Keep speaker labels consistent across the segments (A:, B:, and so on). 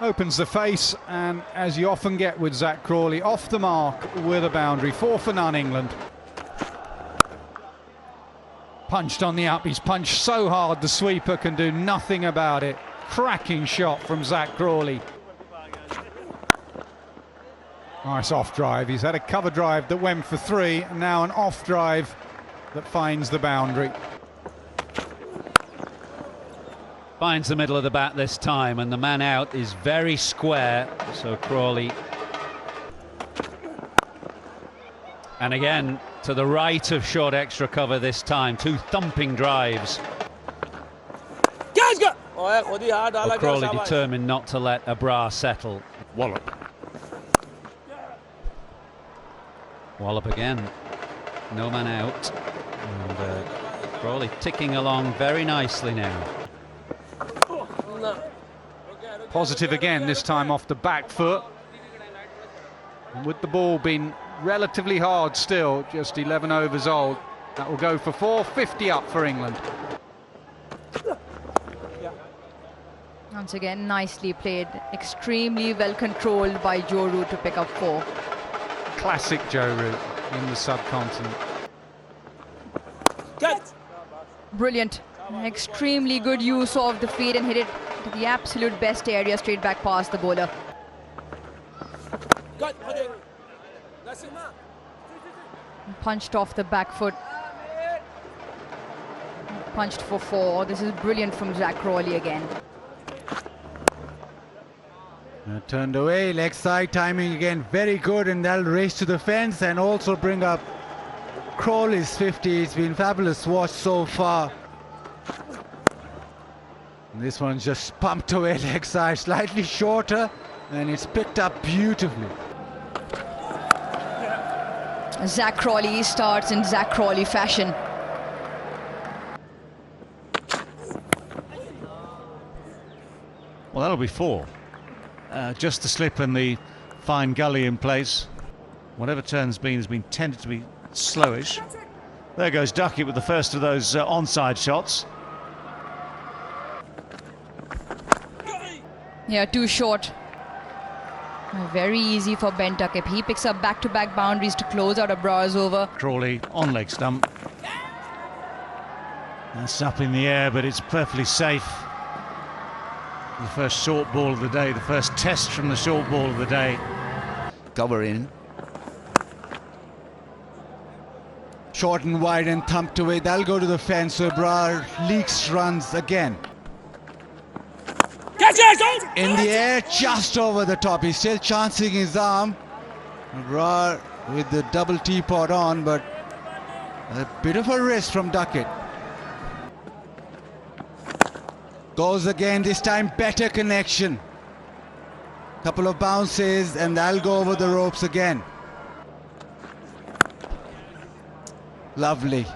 A: Opens the face, and as you often get with Zach Crawley, off the mark with a boundary. 4-0 England. Punched on the up, he's punched so hard the sweeper can do nothing about it. Cracking shot from Zach Crawley. Nice off drive, he's had a cover drive that went for 3, and now an off drive that finds the boundary.
B: Finds the middle of the bat this time, and the man out is very square, so Crawley. And again, to the right of short extra cover this time, 2 thumping drives. But Crawley determined not to let Abrar settle. Wallop again, no man out, and Crawley ticking along very nicely now.
A: Positive again, this time off the back foot. And with the ball being relatively hard still, just 11 overs old, that will go for 4, 50 up for England.
C: Once again, nicely played, extremely well controlled by Joe Root to pick up 4.
A: Classic Joe Root in the subcontinent.
C: Brilliant, extremely good use of the feet and hit it to the absolute best area, straight back past the bowler. Punched off the back foot. Punched for 4. This is brilliant from Zach Crawley again.
D: Turned away, leg side timing again, very good, and they'll race to the fence and also bring up Crawley's 50. It's been fabulous watch so far. And this one's just pumped away leg side, slightly shorter, and it's picked up beautifully.
C: Zach Crawley starts in Zach Crawley fashion.
E: Well, that'll be 4. Just the slip and the fine gully in place. Whatever turn's been has been tended to be slowish. There goes Ducket with the first of those onside shots.
C: Yeah, too short. Very easy for Ben Ducket. He picks up back-to-back boundaries to close out Abrar's over.
E: Crawley on leg stump. That's up in the air, but it's perfectly safe. The first short ball of the day, the first test from the short ball of the day.
D: Cover in. Short and wide and thumped away. That'll go to the fence, so Abrar leaks runs again. In the air, just over the top. He's still chancing his arm. Abrar with the double teapot on, but a bit of a risk from Ducket. Goes again, this time better connection. Couple of bounces and that'll go over the ropes again. Lovely.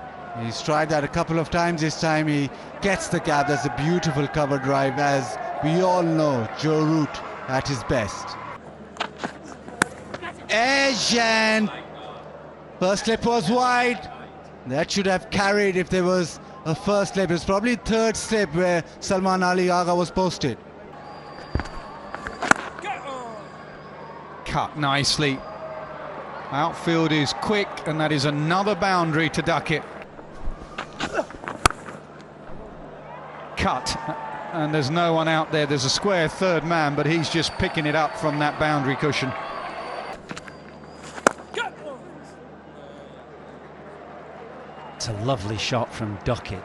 D: He's tried that a couple of times. This time he gets the gap. That's a beautiful cover drive, as we all know Joe Root at his best. Edge, and first slip was wide. That should have carried if there was a first slip. It was probably third slip where Salman Ali Agha was posted.
A: Cut nicely. Outfield is quick, and that is another boundary to Ducket. Cut, and there's no one out there. There's a square third man, but he's just picking it up from that boundary cushion.
B: It's a lovely shot from Ducket.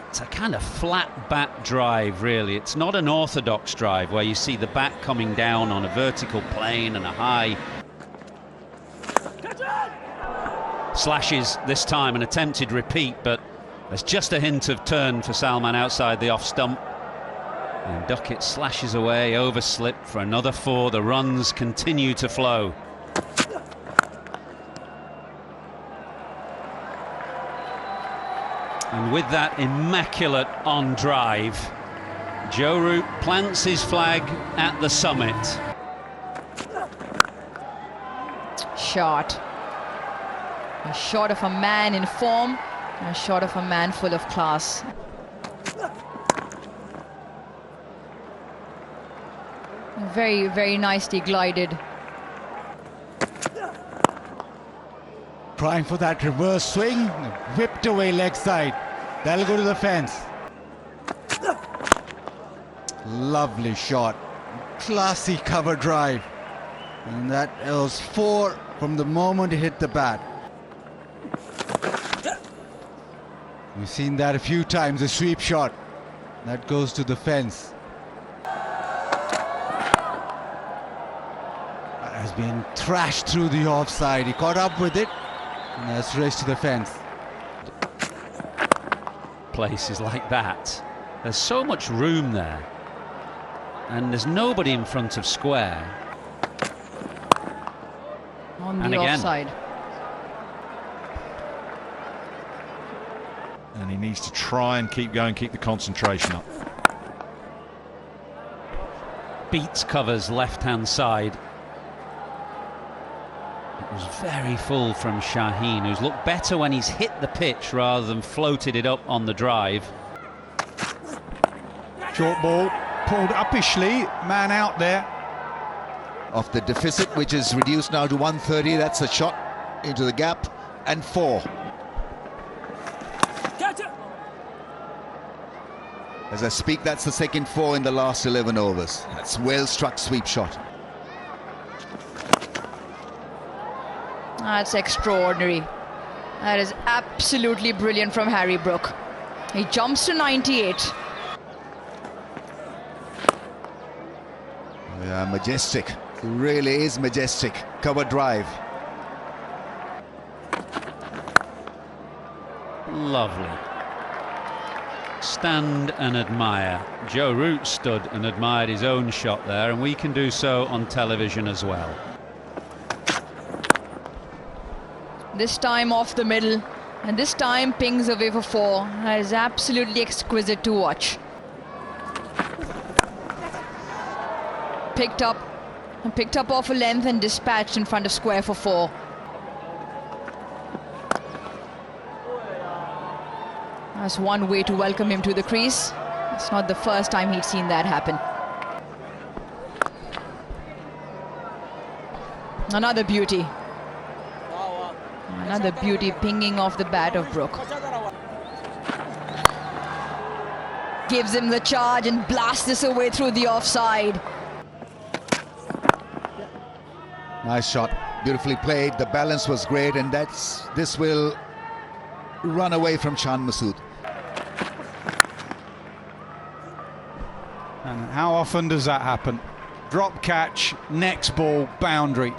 B: It's a kind of flat bat drive, really. It's not an orthodox drive where you see the bat coming down on a vertical plane and a high. Slashes this time, an attempted repeat, but there's just a hint of turn for Salman outside the off stump. And Ducket slashes away, overslip for another 4. The runs continue to flow. And with that immaculate on drive, Joe Root plants his flag at the summit.
C: Shot. A shot of a man in form, and a shot of a man full of class. Very, very nicely glided.
D: Trying for that reverse swing, whipped away leg side. That'll go to the fence. Lovely shot, classy cover drive. And that was 4 from the moment it hit the bat. We've seen that a few times, a sweep shot. That goes to the fence. That has been thrashed through the offside. He caught up with it, and that's raced to the fence.
B: Places like that, there's so much room there, and there's nobody in front of square.
C: On the
B: And again.
C: offside.
E: And he needs to try and keep going, keep the concentration up.
B: Beats covers left-hand side. It was very full from Shaheen, who's looked better when he's hit the pitch rather than floated it up on the drive.
A: Short ball pulled uppishly, man out there.
F: Of the deficit, which is reduced now to 130. That's a shot into the gap, and 4. As I speak, that's the second 4 in the last 11 overs. That's well struck sweep shot.
C: That's extraordinary. That is absolutely brilliant from Harry Brook. He jumps to 98.
F: Yeah, majestic. It really is majestic. Cover drive.
B: Lovely. Stand and admire. Joe Root stood and admired his own shot there, and we can do so on television as well.
C: This time off the middle, and this time pings away for 4. That is absolutely exquisite to watch. Picked up off a length and dispatched in front of square for 4. That's one way to welcome him to the crease. It's not the first time he'd seen that happen. Another beauty. Another beauty pinging off the bat of Brook. Gives him the charge and blasts this away through the offside.
F: Nice shot. Beautifully played. The balance was great, and this will run away from Shan Masood.
A: And how often does that happen? Drop catch, next ball, boundary.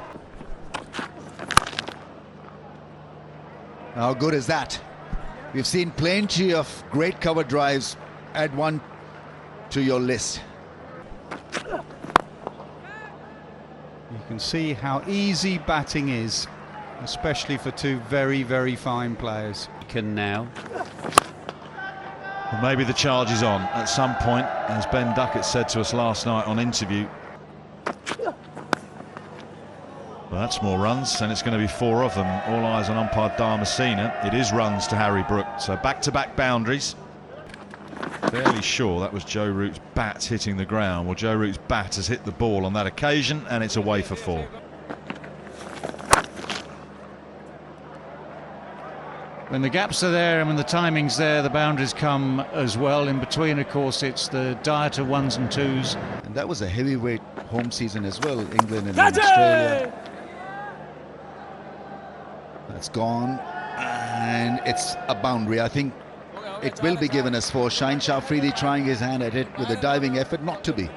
F: How good is that? We've seen plenty of great cover drives. Add one to your list.
A: You can see how easy batting is, especially for 2 very, very fine players.
B: Can now.
E: Well, maybe the charge is on at some point, as Ben Ducket said to us last night on interview. Well, that's more runs, and it's going to be 4 of them. All eyes on umpire Dharmasena. It is runs to Harry Brook, so back-to-back boundaries. Fairly sure that was Joe Root's bat hitting the ground. Well, Joe Root's bat has hit the ball on that occasion, and it's away for 4. When the gaps are there and when the timing's there, the boundaries come as well. In between, of course, it's the dieter 1s and 2s.
F: And that was a heavyweight home season as well, England and Australia. That's gone, and it's a boundary. I think it will be given as 4. Shaheen Shafridi trying his hand at it with a diving effort, not to be.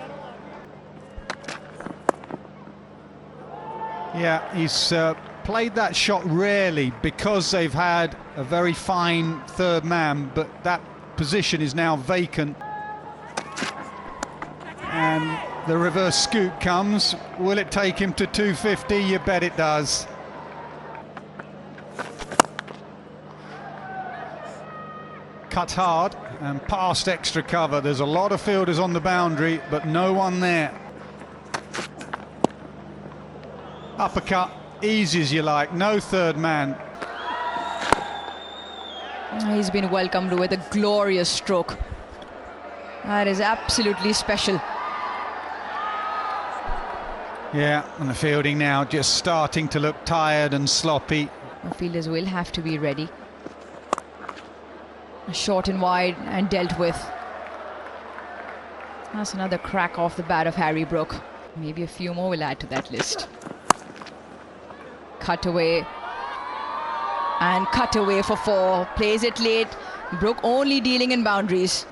A: Yeah, he's played that shot rarely because they've had a very fine third man, but that position is now vacant. And the reverse scoop comes. Will it take him to 250? You bet it does. Cut hard and past extra cover. There's a lot of fielders on the boundary, but no one there. Uppercut, easy as you like, no third man.
C: He's been welcomed with a glorious stroke. That is absolutely special.
A: Yeah, and the fielding now just starting to look tired and sloppy.
C: The fielders will have to be ready. Short and wide and dealt with. That's another crack off the bat of Harry Brook. Maybe a few more will add to that list. Cut away. And cut away for 4. Plays it late. Brook only dealing in boundaries.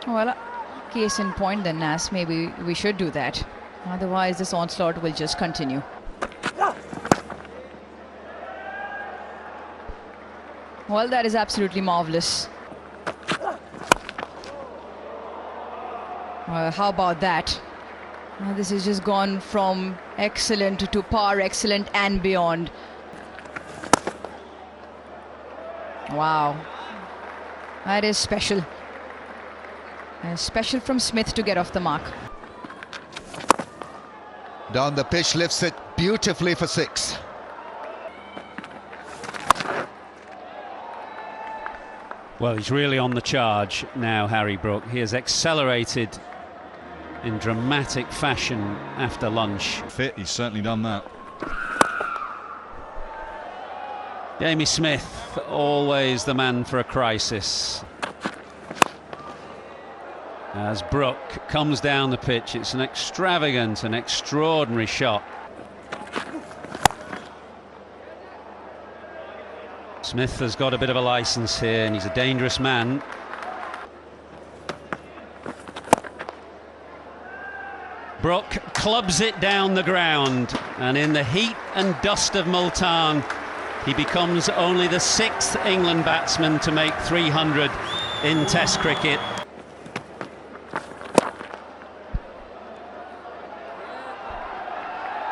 C: Well, case in point then, Nas. Maybe we should do that. Otherwise, this onslaught will just continue. Well, that is absolutely marvelous. How about that? This has just gone from excellent to par excellent and beyond. Wow. That is special. Special from Smith to get off the mark.
F: Down the pitch, lifts it beautifully for 6.
B: Well, he's really on the charge now, Harry Brook. He has accelerated in dramatic fashion after lunch.
G: Fit, he's certainly done that.
B: Jamie Smith, always the man for a crisis. As Brook comes down the pitch, it's an extravagant and extraordinary shot. Smith has got a bit of a license here, and he's a dangerous man. Brook clubs it down the ground, and in the heat and dust of Multan, he becomes only the 6th England batsman to make 300 in Test cricket.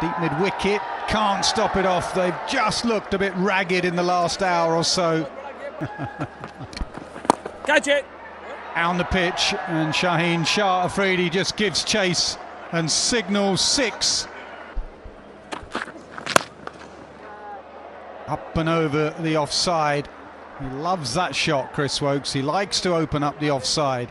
A: Deep mid-wicket, can't stop it off. They've just looked a bit ragged in the last hour or so.
H: Catch it!
A: On the pitch, and Shaheen Shah Afridi just gives chase and signals 6. Up and over the offside. He loves that shot, Chris Wokes. He likes to open up the offside.